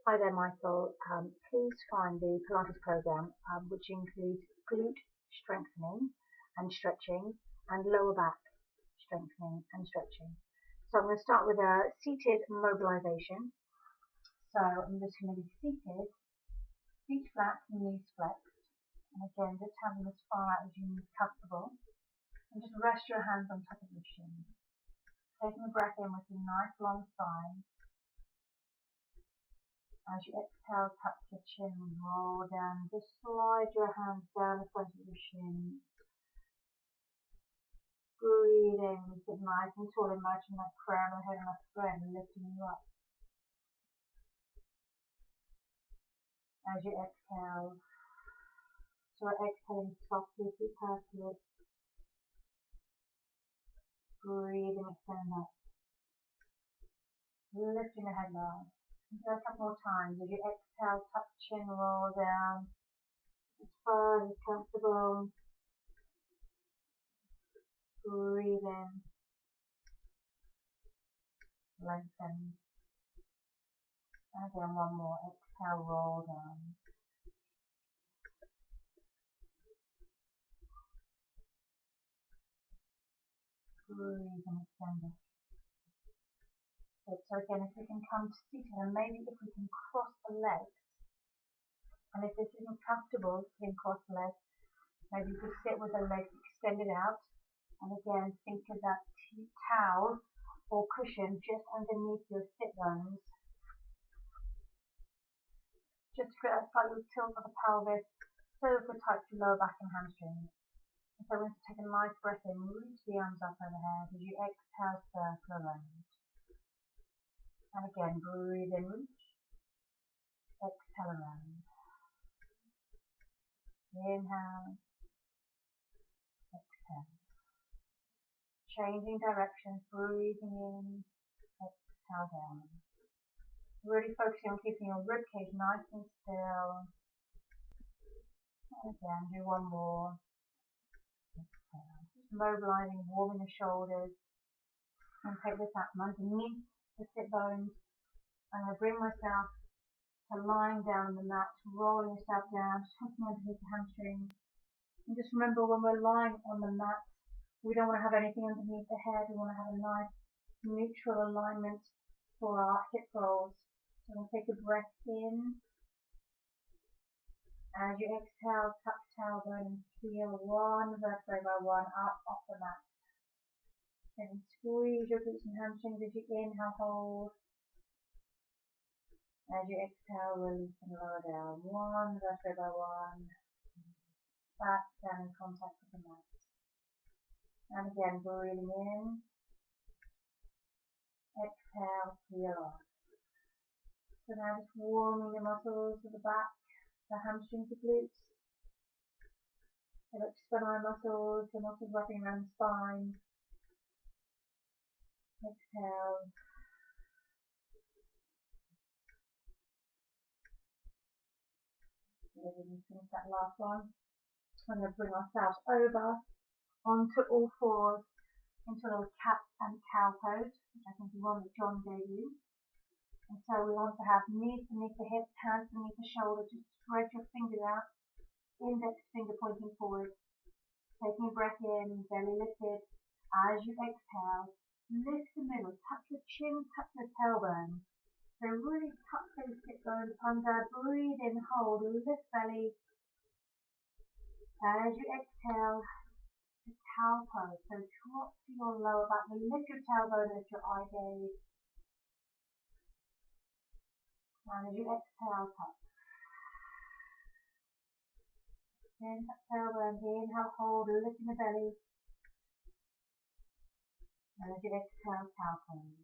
Hi there, Michael. Please find the Pilates program, which includes glute strengthening and stretching and lower back strengthening and stretching. So I'm going to start with a seated mobilization. So I'm just going to be seated, feet flat, knees flexed. And again, just having as far out as you need comfortable. And just rest your hands on top of your shins. Taking a breath in with a nice long spine. As you exhale, tuck your chin and roll down. Just slide your hands down the front of your shins. Breathe in, sit nice and tall. Imagine that crown of head and a friend lifting you up. As you exhale, so we're exhaling softly through pursed lips. Breathe and extend up. Lifting the head low. Do a couple more times. As you exhale, tuck chin, roll down as far as comfortable. Breathe in, lengthen. And again, one more. Exhale, roll down. Breathe and extend it. Good. So again, if we can come to seated, and maybe if we can cross the legs, and if this isn't comfortable, you can cross the legs. Maybe you could sit with the legs extended out, and again, think of that towel or cushion just underneath your sit bones. Just to get a slightly tilt of the pelvis, so that we're tight to lower back and hamstrings. And so we're going to take a nice breath in, reach the arms up overhead. As you exhale, circle around. And again, breathe in, reach, exhale around. Inhale, exhale. Changing directions, breathing in, exhale down. Really focusing on keeping your ribcage nice and still. And again, do one more. Exhale. Just mobilizing, warming the shoulders. And take this out from underneath the sit bones. I'm going to bring myself to lying down on the mat, rolling yourself down, tucking underneath the hamstrings. And just remember, when we're lying on the mat, we don't want to have anything underneath the head. We want to have a nice neutral alignment for our hip rolls. So I'm going to take a breath in. As you exhale, tuck tailbone and heel one vertebrae by one up off the mat. Then squeeze your glutes and hamstrings as you inhale, hold. As you exhale, release and lower down. One vertebrae by one. Back down in contact with the mat. And again, breathing in. Exhale, heel off. So now just warming the muscles of the back, the hamstrings, the glutes. The spinal muscles, the muscles wrapping around the spine. Exhale. Finish that last one. I'm going to bring ourselves over onto all fours into a little cat and cow pose, which I think is one that John gave you. And so we want to have knees beneath the hips, hands beneath the shoulders. Just spread your fingers out, index finger pointing forward. Taking a breath in, belly lifted. As you exhale, lift the middle, tuck your chin, tuck your tailbone. So really tuck those sit bones under, breathe in, hold, lift belly. As you exhale, the cow pose. So drop to your lower back, lift your tailbone, lift your eye gaze. And as you exhale, tuck. Chin, tuck tailbone, inhale, hold, lift in the belly. And as you exhale, cow pose.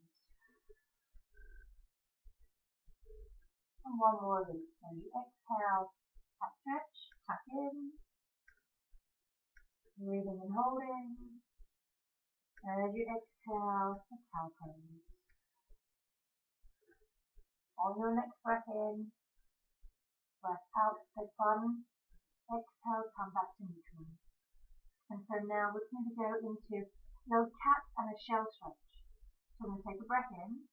And one more loop. So you exhale, tuck, stretch, tuck in. Breathing and holding. And as you exhale, the cow pose. On your next breath in, breath out, take one. Exhale, come back to neutral. And so now we're going to go into little cat and a shell stretch. So I'm going to take a breath in.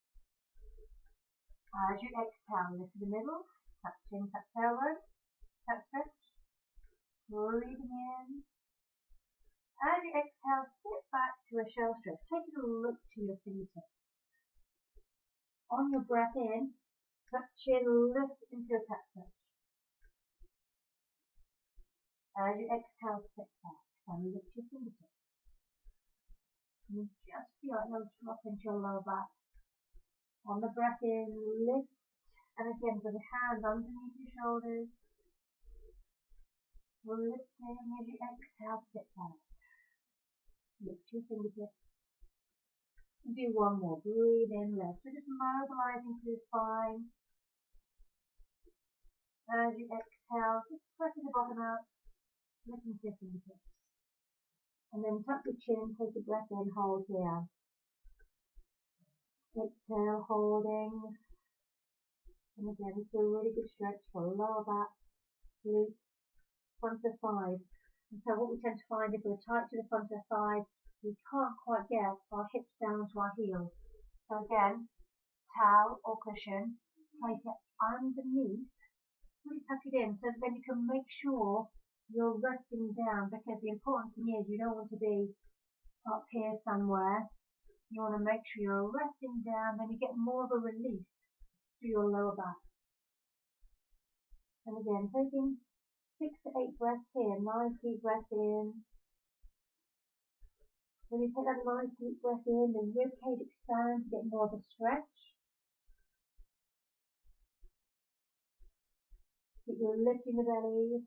As you exhale, lift to the middle, tuck chin, tuck tailbone, tuck stretch. Breathing in. As you exhale, sit back to a shell stretch. Take a look to your fingertips. On your breath in, tuck chin, lift into your tuck stretch. As you exhale, sit back and lift your fingertips. You just feel like they'll drop into your lower back. On the breath in, lift, and again with the hands underneath your shoulders. Lifting as you exhale, sit back. Lift your fingertips. And do one more. Breathe in, lift. So just mobilizing through the spine. As you exhale, just pressing the bottom out. Lifting your fingertips. And then tuck the chin, take a breath in, hold here. Exhale, holding. And again, it's a really good stretch for lower back, glutes, front of thigh. And so what we tend to find if we're tight to the front of the thigh, we can't quite get our hips down to our heels. So again, towel or cushion, place it underneath, really tuck it in so that then you can make sure you're resting down, because the important thing is you don't want to be up here somewhere. You want to make sure you're resting down, then you get more of a release to your lower back. And again, taking 6 to 8 breaths here, nice deep breath in. When you take that nice deep breath in, the ribcage expands to get more of a stretch. Keep lifting the belly.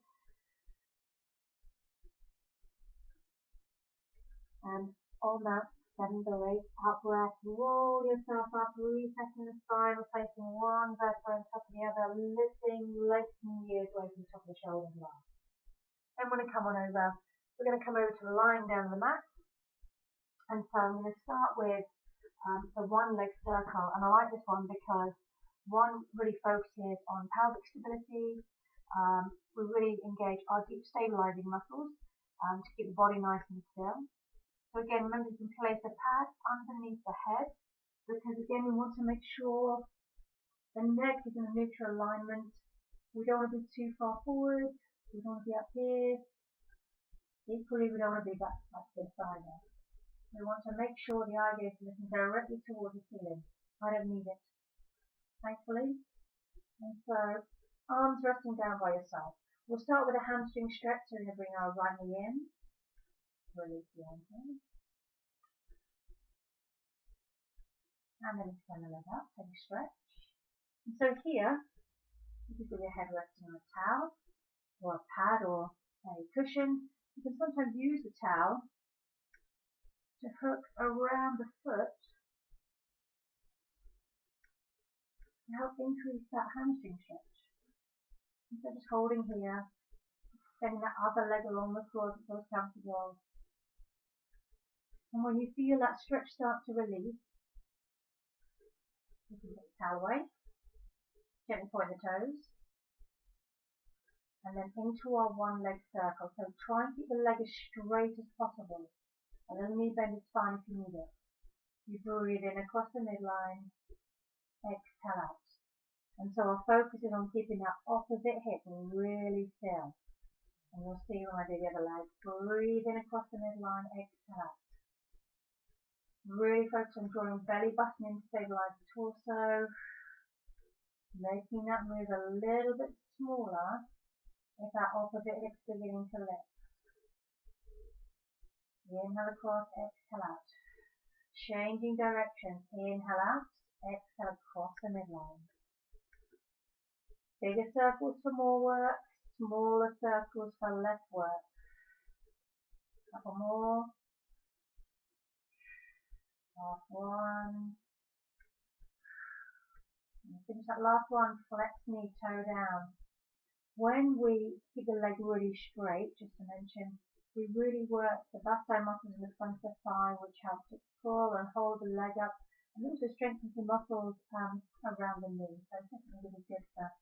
And on that 7 to 8 out breath, roll yourself up, resetting the spine, replacing one vertebra on top of the other, lifting, lengthening the ears away from the top of the shoulders now. Then we're going to come on over. We're going to come over to lying down on the mat. And so I'm going to start with the one leg circle. And I like this one because one really focuses on pelvic stability. We really engage our deep stabilizing muscles to keep the body nice and still. So again, remember you can place a pad underneath the head, because again we want to make sure the neck is in a neutral alignment. We don't want to be too far forward, we don't want to be up here. Equally, we don't want to be back like this either. We want to make sure the eye gaze is looking directly towards the ceiling. I don't need it, thankfully. And so, arms resting down by your side. We'll start with a hamstring stretch, so we're going to bring our right knee in. Release the ankle. And then extend the leg up, take a stretch. And so here, you can put your head resting on a towel, or a pad, or a cushion. You can sometimes use the towel to hook around the foot to help increase that hamstring stretch. And so just holding here, extending that other leg along the floor if it feels comfortable. And when you feel that stretch start to release, you can put the towel away, gently point the toes, and then into our one leg circle. So try and keep the leg as straight as possible. And then knee bend is fine if you need it. You breathe in across the midline, exhale out. And so our focus is on keeping that opposite hip really still. And you'll see when I do the other leg. Breathe in across the midline, exhale out. Really focus on drawing belly button in to stabilize the torso. Making that move a little bit smaller if that opposite hip's beginning to lift. Inhale across, exhale out. Changing direction. Inhale out, exhale across the midline. Bigger circles for more work, smaller circles for less work. Couple more. Last one. And finish that last one. Flex knee, toe down. When we keep the leg really straight, just to mention, we really work the bastine muscles in the front of the thigh, which helps to pull and hold the leg up, and also strengthens the muscles around the knee. So it's definitely really good for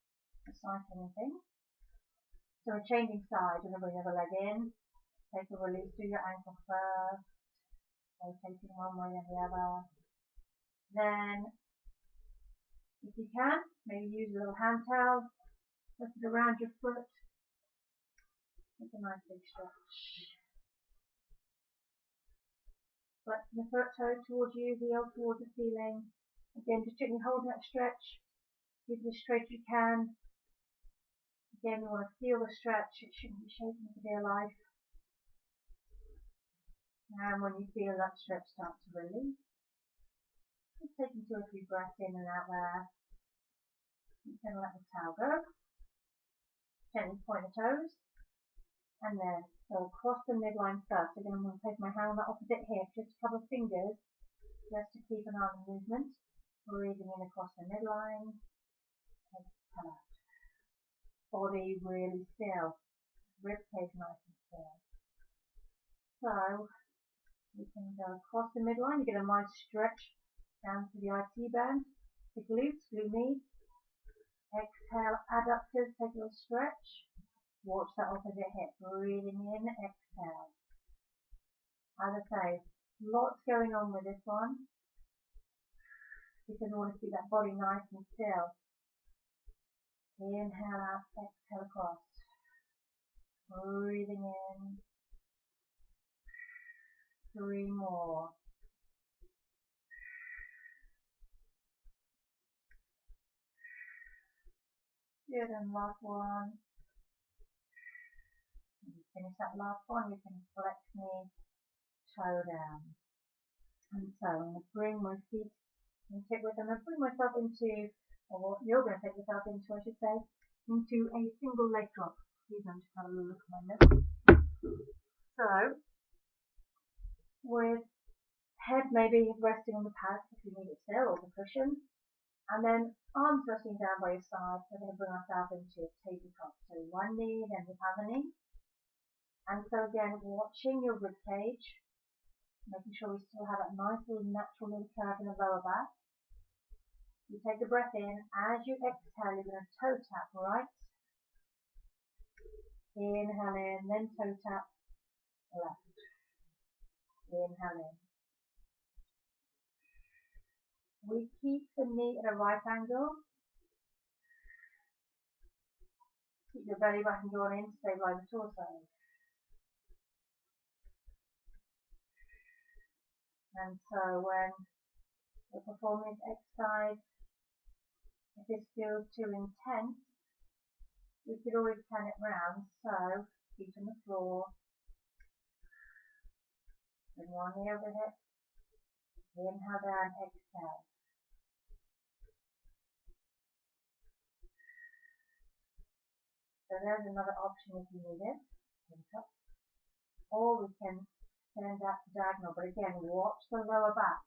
cycling and things. So we're changing sides. We're going to bring the other leg in. Take a release through your ankle first. Rotating one way and the other. Then If you can, maybe use a little hand towel, wrap it around your foot. Make a nice big stretch. Flexing the foot toe towards you, heel towards the ceiling. Again, just gently holding that stretch. Keep it as straight as you can. Again, you want to feel the stretch. It shouldn't be shaking for dear life. And when you feel that stretch start to release, just taking 2 or 3 breaths in and out there. You can let the towel go. Gently point the toes. And then go across the midline first. Again, I'm going to place my hand on the opposite hip, just a couple of fingers, just to keep an eye on the movement. Breathing in across the midline. Exhale out. Body really still. Ribcage nice and still. So, you can go across the midline, you get a nice stretch down to the IT band, the glutes, glute med. Exhale, adductors, take a little stretch. Watch that opposite hip, breathing in, exhale. As I say, lots going on with this one, because I want to keep that body nice and still. Inhale out, exhale across. Breathing in. 3 more. Good, and last one. When you finish that last one, you can flex knee, toe down. And so I'm going to bring my feet and tip with them. I'm going to bring myself into, or what you're going to take yourself into, I should say, into a single leg drop. Please, I'm just having a look at my notes. So, with head maybe resting on the pad if you need it still, or the cushion. And then arms resting down by your side. We're going to bring ourselves into a tabletop. So one knee, then the other knee. And so again, watching your rib cage, making sure we still have that nice little natural little curve in the lower back. You take a breath in. As you exhale, you're going to toe tap right. Inhale in, then toe tap left. Inhale in. We keep the knee at a right angle. Keep your belly button drawn in to stabilize the torso. And so when you're performing this exercise, if this feels too intense, you could always turn it round. So, feet on the floor. Bring one knee over the hip. Inhale down, exhale. So there's another option if you need it. Or we can stand up diagonal. But again, watch the lower back.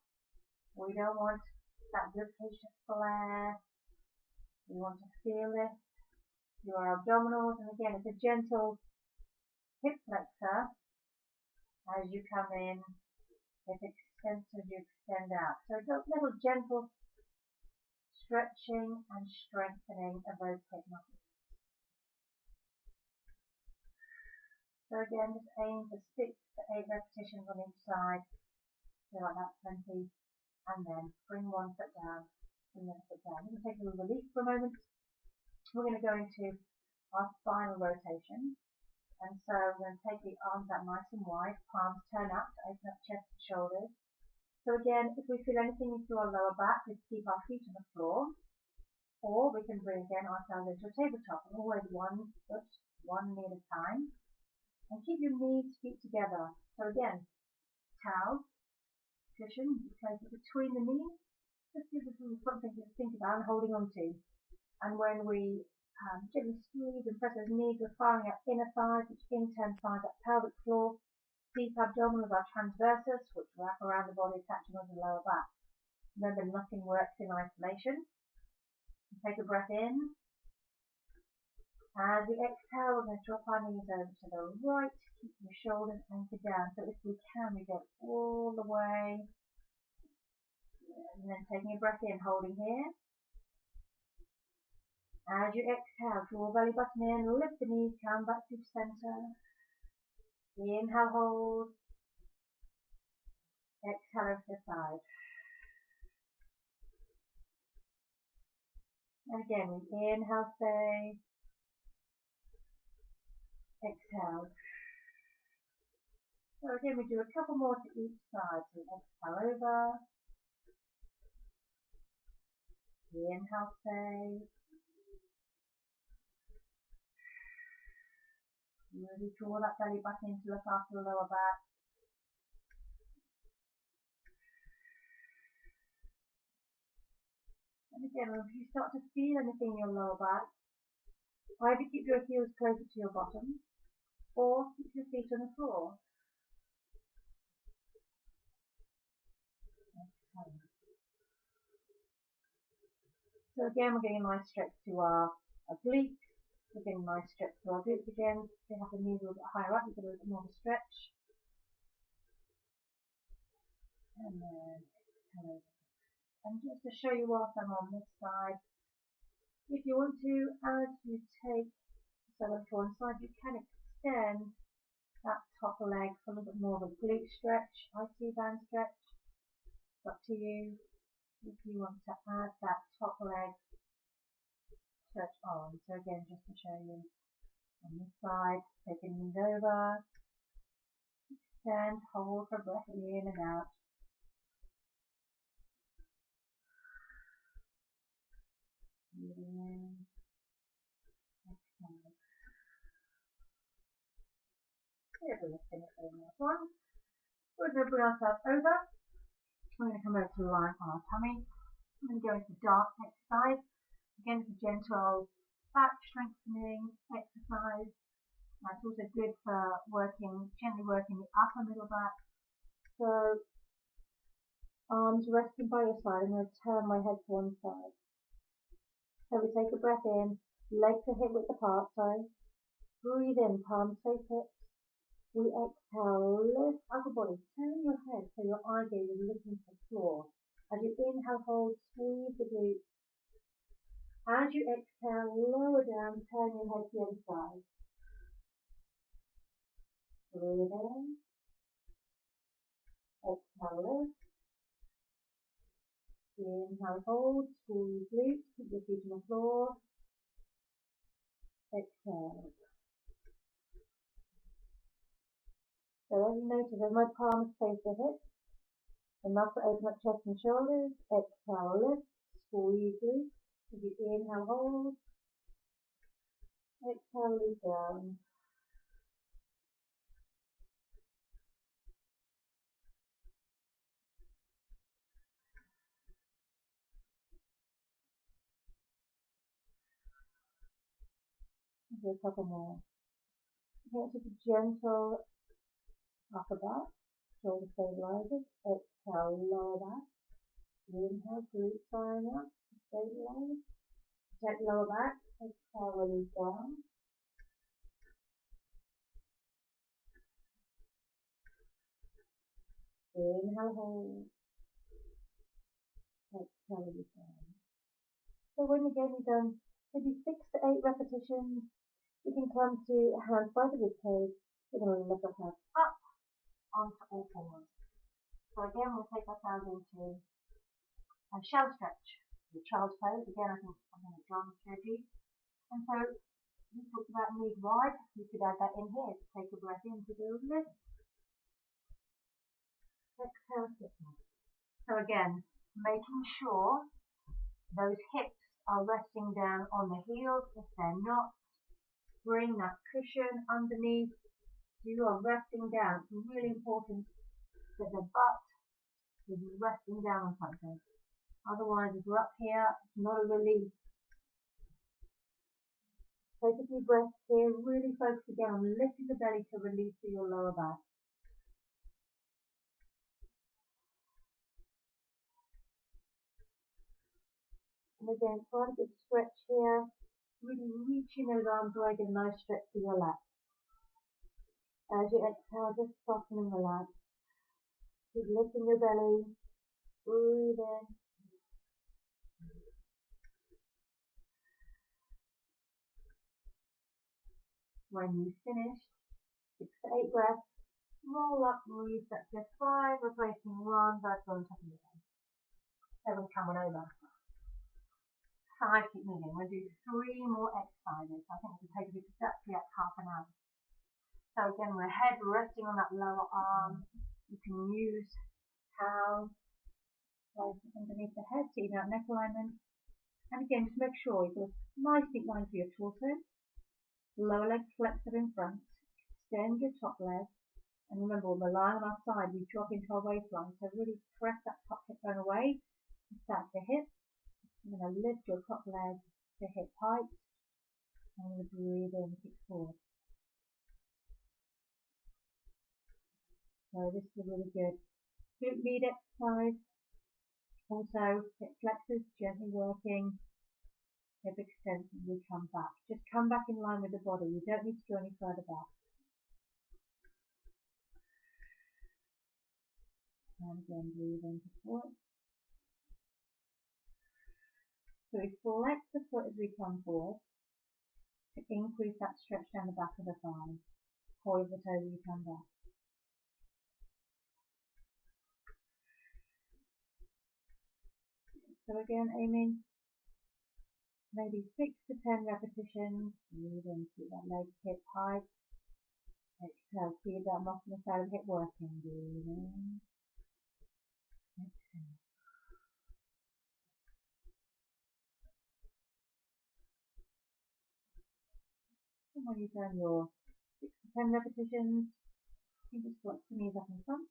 We don't want that ribcage to flare. We want to feel it through our abdominals. And again, it's a gentle hip flexor as you come in. It extends as you extend out. So a little gentle stretching and strengthening of those hip muscles. So again, just aim for 6 to 8 repetitions on each side. Feel like that's plenty. And then bring one foot down, bring the other foot down. We're going to take a little release for a moment. We're going to go into our spinal rotation. And so we're going to take the arms out nice and wide, palms turn up to open up chest and shoulders. So again, if we feel anything into our lower back, we keep our feet on the floor. Or we can bring again ourselves into a tabletop. And always one foot, one knee at a time. And keep your knees, feet together. So again, towel, cushion, you place it between the knees. Just gives us something to think about and holding on to. And when we gently squeeze and press those knees, we're firing our inner thighs, which in turn fires that pelvic floor. Deep abdominals are transversus, which wrap around the body, attaching onto the lower back. Remember, nothing works in isolation. Take a breath in. As we exhale, we're going to drop our knees over to the right, keep your shoulders anchored down. So if we can, we go all the way. And then taking a breath in, holding here. As you exhale, draw belly button in, lift the knees, come back to center. Inhale, hold. Exhale over to the side. And again, we inhale, stay. Exhale. So again, we do a couple more to each side. So exhale over. Inhale, stay. Really draw that belly button in to look after the lower back. And again, if you start to feel anything in your lower back, either keep your heels closer to your bottom or keep your feet on the floor. So again, we're getting a nice stretch to our glutes. We're getting a nice stretch to our glutes again. If you have the knees a little bit higher up, you get a little bit more of a stretch. And then exhale. And just to show you whilst I'm on this side, if you want to, as you take so to one side, you can extend that top leg for a little bit more of a glute stretch, IT band stretch. It's up to you if you want to add that top leg stretch on. So again, just to show you on this side, taking knees over, extend, hold for breath in and out. Breathing in, exhale. Here we are, finish the last one. We're going to bring ourselves over. We're going to come over to line on our tummy. I'm going to go into dark exercise. Again, it's a gentle back strengthening exercise. It's also good for gently working the upper middle back. So, arms resting by your side. I'm going to turn my head to one side. So we take a breath in, legs are hip width apart, sorry. Breathe in, palms face hips. We exhale, lift upper body, turn your head so your eye gaze is looking to the floor. As you inhale, hold, squeeze the glutes. As you exhale, lower down, turn your head to the other side. Breathe in. Exhale, lift. Inhale, hold, squeeze glutes, keep your feet on the floor. Exhale. So as you notice, as my palms face the hips, enough to open up chest and shoulders. Exhale, lift, squeeze glutes. As you inhale, hold. Exhale, loop down. Do a couple more. Okay, just a gentle upper back, shoulder stabilizers. Exhale, lower back. Inhale, glutes firing up, stabilize. Check lower back. Exhale, release down. Inhale, hold. Exhale, release down. So when again you've done maybe 6 to 8 repetitions, you can come to hands by the rib cage. We're going to lift ourselves up onto all fours. So again, we'll take ourselves into a shell stretch. The child's pose. Again, I think something that John showed you. And so we talked about knees wide. You could add that in here. Take a breath in to build lift. Exhale, sit back. So again, making sure those hips are resting down on the heels. If they're not, bring that cushion underneath. You are resting down. It's really important that the butt is resting down on something. Otherwise, if we're up here, it's not a relief. Take a few breaths here. Really focus again on lifting the belly to release through your lower back. And again, quite a good stretch here. Really reaching those arms wide, get a nice stretch to your lats. As you exhale, just soften and relax. Keep lifting your belly. Breathe in. When you've finished, 6 to 8 breaths, roll up, reset to 5, replacing 1 vertical on top of your head. 7, come on over. side, keep moving. We'll do 3 more exercises. I think it'll take us exactly at half an hour. So again, we're head resting on that lower arm. You can use towels underneath the head, so you don't have neck alignment. And again, just make sure you've got a nice deep line for your torso. Lower leg flexed in front. Extend your top leg. And remember, when we're lying on our side, we drop into our waistline. So really press that top hip bone away. Start the hip. You're going to lift your top leg to hip height. And we're going to breathe in, kick forward. So this is a really good glute med exercise. Also, hip flexors, gently working. Hip extension, we come back. Just come back in line with the body. You don't need to go any further back. And again, breathe into forward. So we flex the foot as we come forward to increase that stretch down the back of the thighs. Point the toes as you come back. So again, aiming maybe 6 to 10 repetitions. Breathe in, keep that leg hip height. Exhale, keep that muscle on the side of the hip working. Breathe in. Exhale. And when you've done your 6 to 10 repetitions, you can just flex the knees up in front.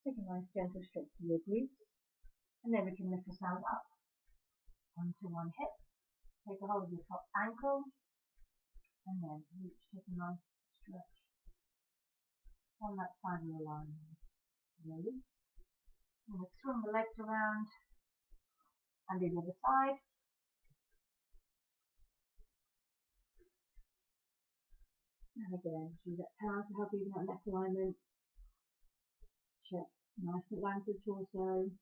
Take a nice gentle stretch to your glutes. And then we can lift ourselves up onto one hip. Take a hold of your top ankle. And then reach, take a nice stretch on that side of your line. Release. And we'll swing the legs around and do the other side. And again, use that power to help even out neck alignment. Check nice and land the torso.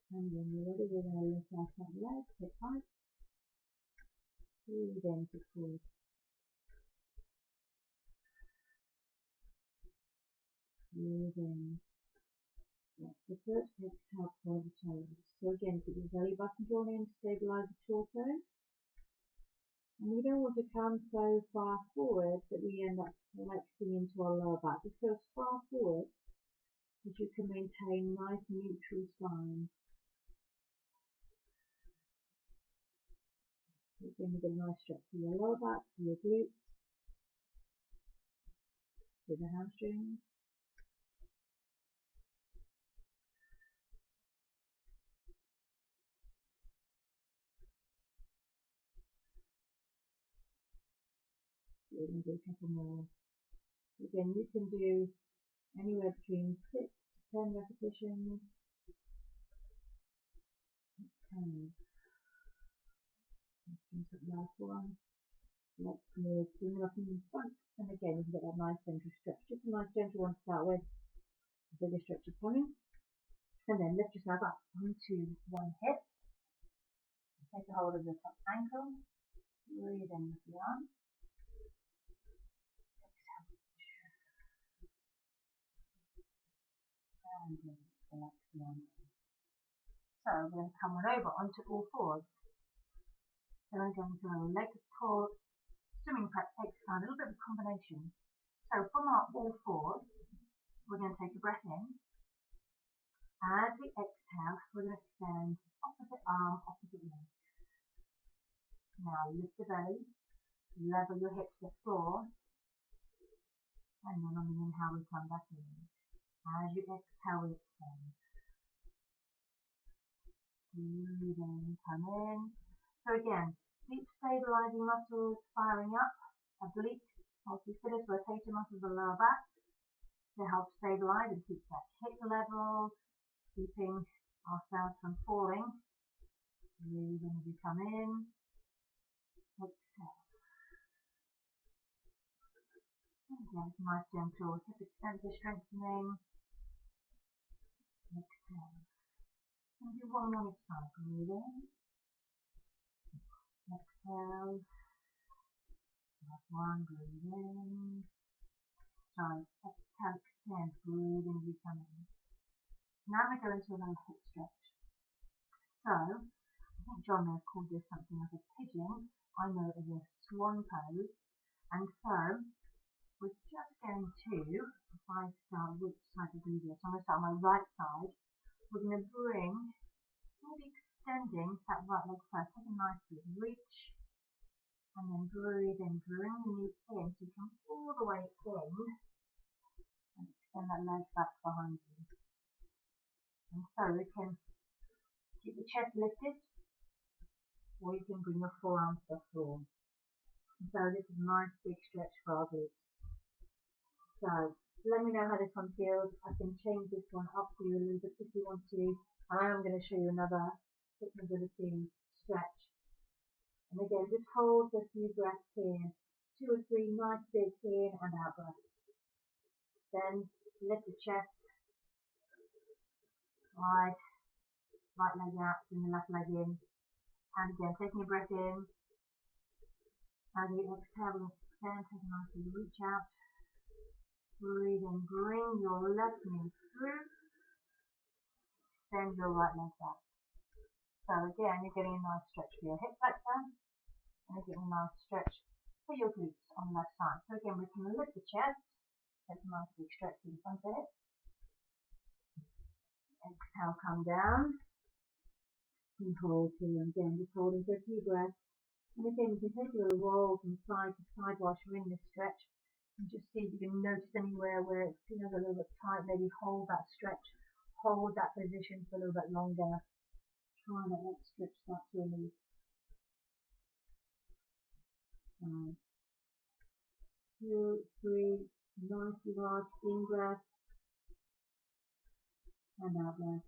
And when you're ready, we're going to lift our front leg, hip height. Breathe in to forward. Breathe in. Flex the foot, exhale, point the toes. So again, keep your belly button drawn in to stabilise the torso. And we don't want to come so far forward that we end up flexing into our lower back. Just go as far forward as you can maintain nice neutral spine. Again, you get a nice stretch to your lower back, to your glutes, to the hamstrings. We're going to do a couple more. Again, you can do anywhere between 6 to 10 repetitions. Into the last one. Let's move, bring it up in front. And again, you can get that nice gentle stretch. Just a nice gentle one to start with. A bigger stretch is coming. And then lift yourself up onto one hip. Take a hold of your top ankle. Breathe in with the arm. And relax the arm. So we're going to come on over onto all fours. So we're going to do a leg pull, swimming prep exercise, a little bit of a combination. So from our all fours, we're going to take a breath in. As we exhale, we're going to extend opposite arm, opposite leg. Now lift the belly, level your hips to the floor, and then on the inhale we come back in. As you exhale, we extend. Breathe in, come in. So again, deep stabilizing muscles firing up, oblique, multifidus, rotator muscles of the lower back to help stabilize and keep that hip level, keeping ourselves from falling. Breathe in as you come in. Exhale. Again, nice gentle hip extensor strengthening. Exhale. And do one more each time. Breathe in. Exhale. Last one. Breathe in. Sorry. Exhale. Extend. Breathe in as you come in. Now we go into another hip stretch. So think John may have called this something like a pigeon. I know it as a swan pose. And so we're just going to, if I start, which side to do this? I'm going to start on my right side. We're going to bring, maybe extending that right leg first. Take a nice big reach. And then breathe in, bring the knee in so you come all the way in and extend that leg back behind you. And so we can keep the chest lifted, or you can bring your forearms to the floor. And so this is a nice big stretch for our glutes. So let me know how this one feels. I can change this one up for you a little bit if you want to. And I am going to show you another hip mobility stretch. And again, just hold a few breaths here. 2 or 3 nice big in and out breaths. Then lift the chest. Wide. Right leg out, and the left leg in. And again, taking a breath in. As you exhale, we'll extend, take a nice big reach out. Breathe in, bring your left knee through. Extend your right leg back. So again, you're getting a nice stretch for your hip flexor. And you're getting a nice stretch for your glutes on the left side. So again, we can lift the chest. Take a nice big stretch to the front of it. Exhale, come down. And hold here. And again, just holding for a few breaths. And again, you can take a little roll from side to side whilst you're in this stretch. And just see if you can notice anywhere where it feels a little bit tight. Maybe hold that stretch. Hold that position for a little bit longer. Try and let that stretch start to release. 2, 3, nice large in breath. And out breath.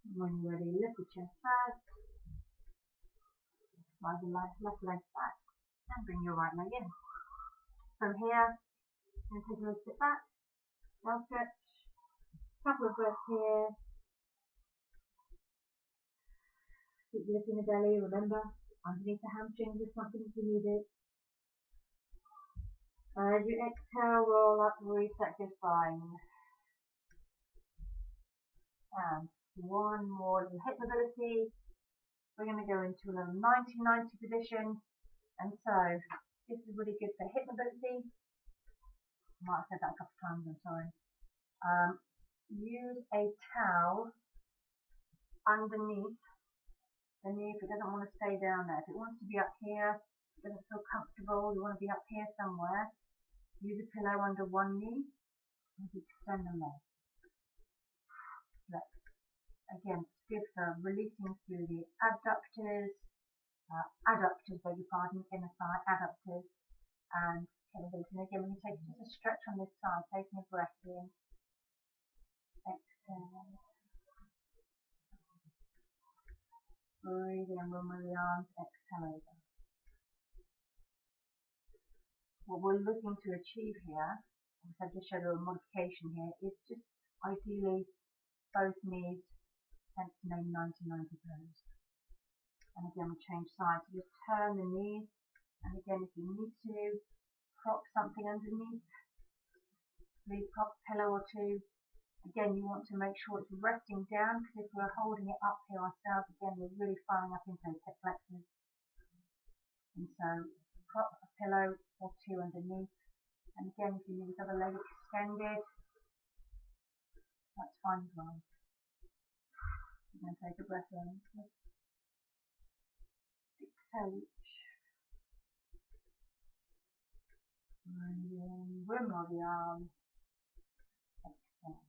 And when you're ready, lift the chest first. Slide the left leg back. And bring your right leg in. From here, I'm going to take a little step back. Now stretch. Couple of breaths here. Keep lifting the belly. Remember, underneath the hamstrings is something if you need it. As you exhale, roll up, reset your spine. And one more little hip mobility. We're going to go into a little 90-90 position. And so, this is really good for hip mobility. I might have said that a couple of times, I'm sorry. Use a towel underneath the knee if it doesn't want to stay down there. If it wants to be up here, it doesn't feel comfortable, you want to be up here somewhere, use a pillow under one knee and extend the leg. Flex. Again, it's good for releasing through the adductors, beg your pardon, inner thigh, adductors, and capability. And again, when you take just a stretch on this side, taking a breath in, exhale. Breathe in, roll the arms, exhale over. What we're looking to achieve here, as I've just showed you a modification here, is just ideally both knees, hence the name 90-90 pose. And again, we change sides. So just turn the knees, and again, if you need to, prop something underneath. Please prop a pillow or two. Again, you want to make sure it's resting down, because if we're holding it up here ourselves, again, we're really firing up into those hip flexors. And so, prop a pillow or two underneath. And again, if you need this other leg extended, that's fine as well. I'm going to take a breath in. Exhale. Breathe in, roll the arms. Exhale.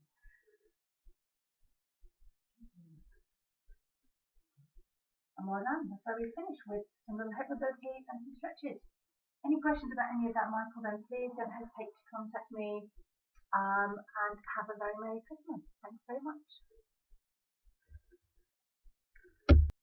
And well done. That's where we finish with some little hip mobility and some stretches. Any questions about any of that, Michael, then please don't hesitate to contact me. And have a very Merry Christmas. Thanks very much.